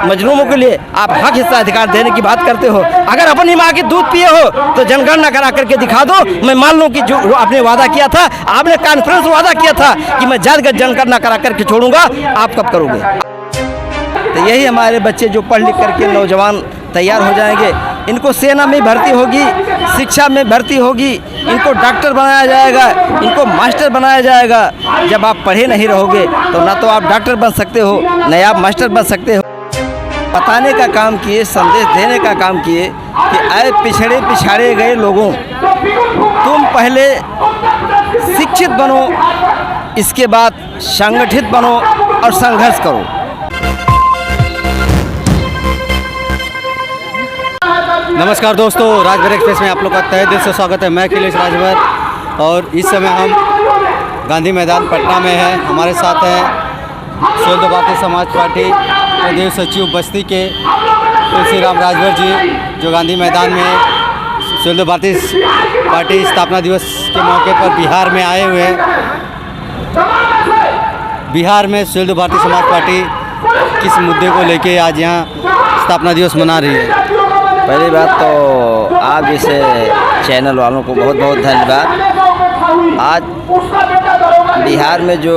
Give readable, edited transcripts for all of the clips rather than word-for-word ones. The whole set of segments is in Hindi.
मजलूमों के लिए आप हक हिस्सा अधिकार देने की बात करते हो। अगर अपनी माँ की दूध पिए हो तो जनगणना करा करके दिखा दो। मैं मान लूँ कि जो आपने वादा किया था, आपने कॉन्फ्रेंस वादा किया था कि मैं जातिगत जनगणना करा करके छोड़ूंगा, आप कब करोगे? तो यही हमारे बच्चे जो पढ़ लिख करके नौजवान तैयार हो जाएंगे, इनको सेना में भर्ती होगी, शिक्षा में भर्ती होगी, इनको डॉक्टर बनाया जाएगा, इनको मास्टर बनाया जाएगा। जब आप पढ़े नहीं रहोगे तो ना तो आप डॉक्टर बन सकते हो, न आप मास्टर बन सकते हो। बताने का काम किए, संदेश देने का काम किए कि आए पिछड़े पिछाड़े गए लोगों, तुम पहले शिक्षित बनो, इसके बाद संगठित बनो और संघर्ष करो। नमस्कार दोस्तों, राजभर एक्सप्रेस में आप लोग का तहे दिल से स्वागत है। मैं अखिलेश राजभर और इस समय हम गांधी मैदान पटना में हैं। हमारे साथ हैं शहीद भारतीय समाज पार्टी प्रदेश सचिव बस्ती के तुलसी राम राजभर जी, जो गांधी मैदान में शहीद भारतीय पार्टी स्थापना दिवस के मौके पर बिहार में आए हुए हैं। बिहार में शहीद भारतीय समाज पार्टी किस मुद्दे को लेके आज यहाँ स्थापना दिवस मना रही है? पहली बात तो आप जैसे चैनल वालों को बहुत बहुत धन्यवाद। आज बिहार में जो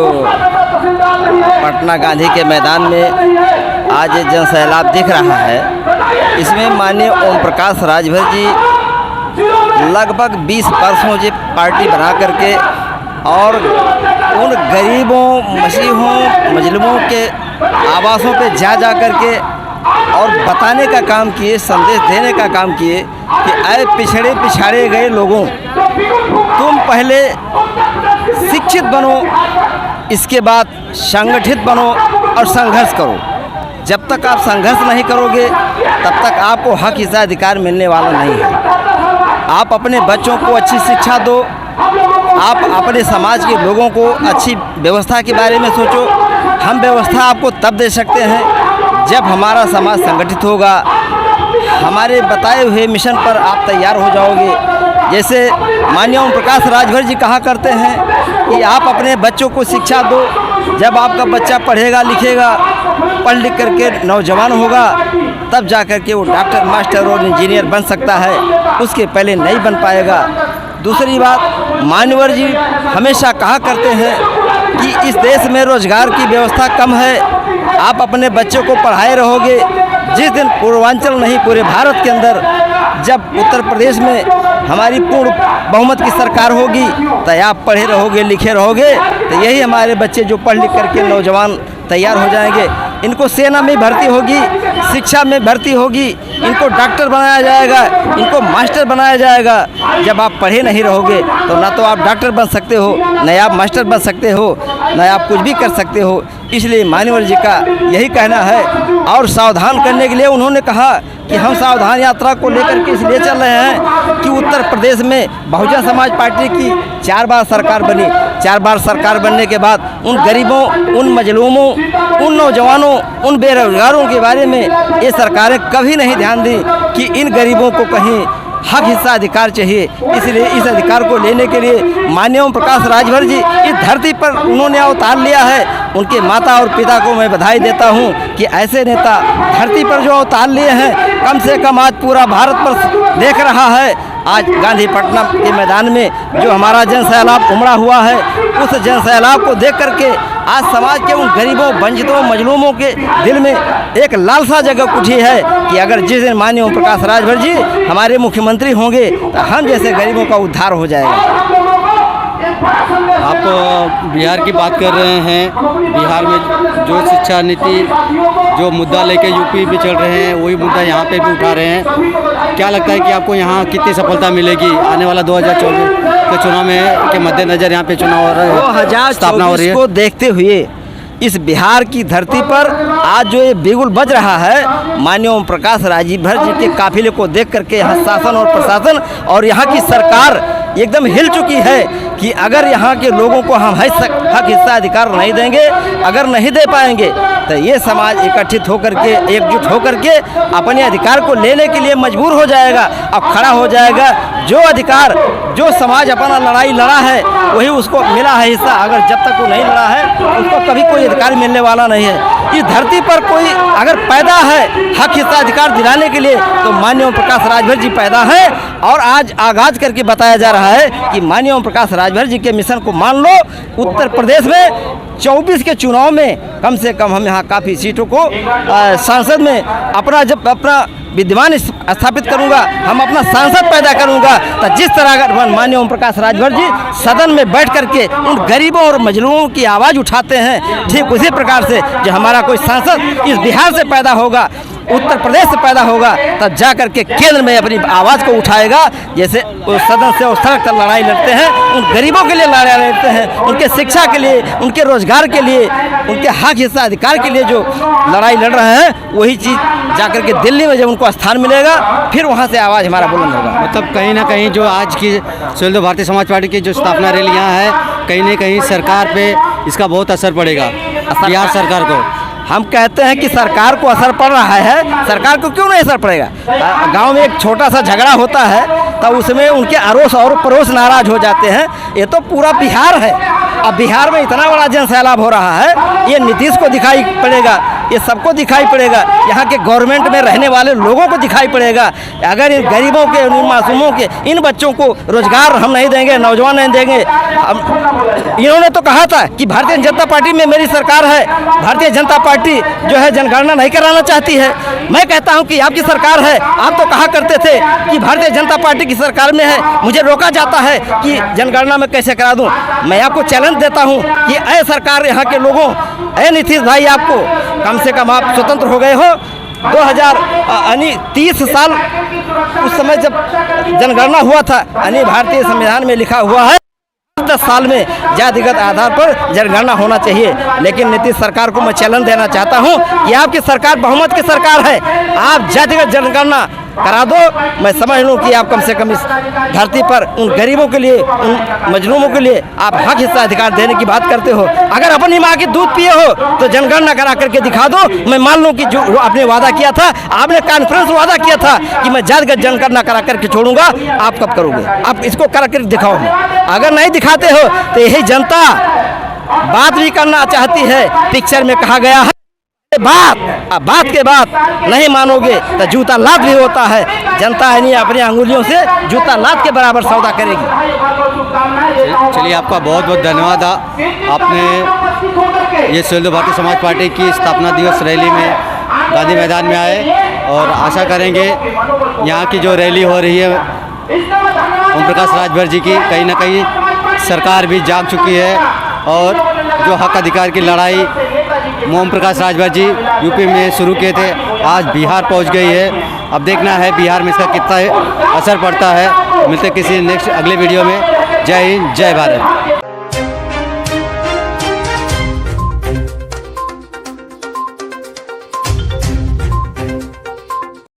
पटना गांधी के मैदान में आज ये जन सैलाब दिख रहा है, इसमें माननीय ओम प्रकाश राजभर जी लगभग 20 वर्षों से पार्टी बना करके और उन गरीबों, मसीहों, मजलूमों के आवासों पे जा करके और बताने का काम किए, संदेश देने का काम किए कि आए पिछड़े पिछाड़े गए लोगों, तुम पहले शिक्षित बनो, इसके बाद संगठित बनो और संघर्ष करो। जब तक आप संघर्ष नहीं करोगे तब तक आपको हक हिस्सा अधिकार मिलने वाला नहीं है। आप अपने बच्चों को अच्छी शिक्षा दो, आप अपने समाज के लोगों को अच्छी व्यवस्था के बारे में सोचो। हम व्यवस्था आपको तब दे सकते हैं जब हमारा समाज संगठित होगा, हमारे बताए हुए मिशन पर आप तैयार हो जाओगे। जैसे माननीय ओम प्रकाश राजभर जी कहा करते हैं कि आप अपने बच्चों को शिक्षा दो। जब आपका बच्चा पढ़ेगा लिखेगा, पढ़ लिख करके नौजवान होगा, तब जा कर के वो डॉक्टर, मास्टर और इंजीनियर बन सकता है, उसके पहले नहीं बन पाएगा। दूसरी बात, मान्यवर जी हमेशा कहा करते हैं कि इस देश में रोजगार की व्यवस्था कम है। आप अपने बच्चों को पढ़ाए रहोगे, जिस दिन पूर्वांचल नहीं पूरे भारत के अंदर जब उत्तर प्रदेश में हमारी पूर्ण बहुमत की सरकार होगी, तो आप पढ़े रहोगे, लिखे रहोगे, तो यही हमारे बच्चे जो पढ़ लिख करके नौजवान तैयार हो जाएंगे। इनको सेना में भर्ती होगी, शिक्षा में भर्ती होगी, इनको डॉक्टर बनाया जाएगा, इनको मास्टर बनाया जाएगा। जब आप पढ़े नहीं रहोगे तो ना तो आप डॉक्टर बन सकते हो, न आप मास्टर बन सकते हो, न आप कुछ भी कर सकते हो। इसलिए मान्यवर जी का यही कहना है और सावधान करने के लिए उन्होंने कहा कि हम सावधान यात्रा को लेकर के इसलिए चल रहे हैं कि उत्तर प्रदेश में बहुजन समाज पार्टी की 4 बार सरकार बनी। 4 बार सरकार बनने के बाद उन गरीबों, उन मजलूमों, उन नौजवानों, उन बेरोजगारों के बारे में ये सरकारें कभी नहीं ध्यान दी कि इन गरीबों को कहीं हक हिस्सा अधिकार चाहिए। इसलिए इस अधिकार को लेने के लिए माननीय ओम प्रकाश राजभर जी इस धरती पर उन्होंने अवतार लिया है। उनके माता और पिता को मैं बधाई देता हूं कि ऐसे नेता धरती पर जो अवतार लिए हैं, कम से कम आज पूरा भारत पर देख रहा है। आज गांधी पटना के मैदान में जो हमारा जन सैलाब उमड़ा हुआ है, उस जन सैलाब को देख करके आज समाज के उन गरीबों, वंचितों, मजलूमों के दिल में एक लालसा जगह उठी है कि अगर जिस दिन माननीय ओम प्रकाश राजभर जी हमारे मुख्यमंत्री होंगे तो हम जैसे गरीबों का उद्धार हो जाएगा। आप बिहार की बात कर रहे हैं। बिहार में जो शिक्षा नीति, जो मुद्दा लेके यूपी में चल रहे हैं, वही मुद्दा यहाँ पे भी उठा रहे हैं। क्या लगता है कि आपको यहाँ कितनी सफलता मिलेगी? आने वाला 2024 के चुनाव में के मद्देनजर यहाँ पे चुनाव हो रहा है, स्थापना हो रही है। को देखते हुए इस बिहार की धरती पर आज जो ये बिगुल बज रहा है, माननीय ओम प्रकाश राजभर जी के काफिले को देख करके यहाँ शासन और प्रशासन और यहाँ की सरकार एकदम हिल चुकी है कि अगर यहाँ के लोगों को हम हक हिस्सा अधिकार नहीं देंगे, अगर नहीं दे पाएंगे, तो ये समाज एकत्रित होकर के, एकजुट होकर के अपने अधिकार को लेने के लिए मजबूर हो जाएगा और खड़ा हो जाएगा। जो अधिकार, जो समाज अपना लड़ाई लड़ा है, वही उसको मिला है हिस्सा। अगर जब तक वो नहीं लड़ा है, उसको कभी कोई अधिकार मिलने वाला नहीं है। इस धरती पर कोई अगर पैदा है हक हिस्सा अधिकार दिलाने के लिए तो माननीय ओम प्रकाश राजभर जी पैदा हैं। और आज आगाज करके बताया जा रहा है कि माननीय ओम प्रकाश राजभर जी के मिशन को मान लो। उत्तर प्रदेश में 24 के चुनाव में कम से कम हम यहाँ काफ़ी सीटों को सांसद में अपना विद्यमान स्थापित करूंगा, हम अपना सांसद पैदा करूंगा। तो जिस तरह अगर माननीय ओम प्रकाश राजभर जी सदन में बैठ करके उन गरीबों और मजलूमों की आवाज़ उठाते हैं, ठीक उसी प्रकार से जो हमारा कोई सांसद इस बिहार से पैदा होगा, उत्तर प्रदेश से पैदा होगा, तब जा करके केंद्र में अपनी आवाज़ को उठाएगा। जैसे उस सदन से उस सड़क तक लड़ाई लड़ते हैं, उन गरीबों के लिए लड़ाई लड़ते हैं, उनके शिक्षा के लिए, उनके रोजगार के लिए, उनके हक हिस्सा अधिकार के लिए जो लड़ाई लड़ रहे हैं, वही चीज़ जा करके दिल्ली में जब उनको स्थान मिलेगा फिर वहाँ से आवाज़ हमारा बुलंद होगा। मतलब कहीं ना कहीं जो आज की सुहेलदेव भारतीय समाज पार्टी की जो स्थापना रैलियाँ है, कहीं ना कहीं सरकार पे इसका बहुत असर पड़ेगा, बिहार सरकार को। हम कहते हैं कि सरकार को असर पड़ रहा है, सरकार को क्यों नहीं असर पड़ेगा। गांव में एक छोटा सा झगड़ा होता है तो उसमें उनके अड़ोस और पड़ोस नाराज हो जाते हैं। ये तो पूरा बिहार है। अब बिहार में इतना बड़ा जन सैलाब हो रहा है, ये नीतीश को दिखाई पड़ेगा, ये सबको दिखाई पड़ेगा, यहाँ के गवर्नमेंट में रहने वाले लोगों को दिखाई पड़ेगा। अगर इन गरीबों के, इन मासूमों के, इन बच्चों को रोजगार हम नहीं देंगे, नौजवान नहीं देंगे। इन्होंने तो कहा था कि भारतीय जनता पार्टी में मेरी सरकार है, भारतीय जनता पार्टी जो है जनगणना नहीं कराना चाहती है। मैं कहता हूं कि आपकी सरकार है, आप तो कहा करते थे कि भारतीय जनता पार्टी की सरकार में है, मुझे रोका जाता है कि जनगणना में कैसे करा दूं। मैं आपको चैलेंज देता हूं कि ऐ सरकार, यहाँ के लोगों, ऐ नीतीश भाई, आपको कम से कम आप स्वतंत्र हो गए हो 2030 साल उस समय जब जनगणना हुआ था, यानी भारतीय संविधान में लिखा हुआ है 10 साल में जातिगत आधार पर जनगणना होना चाहिए। लेकिन नीतीश सरकार को मैं चैलेंज देना चाहता हूं कि आपकी सरकार बहुमत की सरकार है, आप जातिगत जनगणना करा दो। मैं समझ लूँ कि आप कम से कम इस धरती पर उन गरीबों के लिए, उन मजलूमों के लिए आप हक हिस्सा अधिकार देने की बात करते हो। अगर अपनी माँ की दूध पिए हो तो जनगणना करा करके दिखा दो। मैं मान लूँ कि जो आपने वादा किया था, आपने कॉन्फ्रेंस वादा किया था कि मैं जातिगत जनगणना करा करके छोड़ूंगा, आप कब करोगे? आप इसको करा कर दिखाओ। अगर नहीं दिखाते हो तो यही जनता बात भी करना चाहती है। पिक्चर में कहा गया है बात के बाद नहीं मानोगे तो जूता लात भी होता है। जनता है नहीं अपनी अंगुलियों से जूता लात के बराबर सौदा करेगी। चलिए, आपका बहुत बहुत धन्यवाद। आपने ये सुहेलदेव भारतीय समाज पार्टी की स्थापना दिवस रैली में गांधी मैदान में आए और आशा करेंगे यहाँ की जो रैली हो रही है ओम प्रकाश राजभर जी की, कहीं ना कहीं सरकार भी जाग चुकी है और जो हक अधिकार की लड़ाई ओम प्रकाश राजभर जी यूपी में शुरू किए थे, आज बिहार पहुंच गई है। अब देखना है बिहार में इसका कितना असर पड़ता है। मिलते किसी नेक्स्ट अगले वीडियो में। जय हिंद, जय भारत।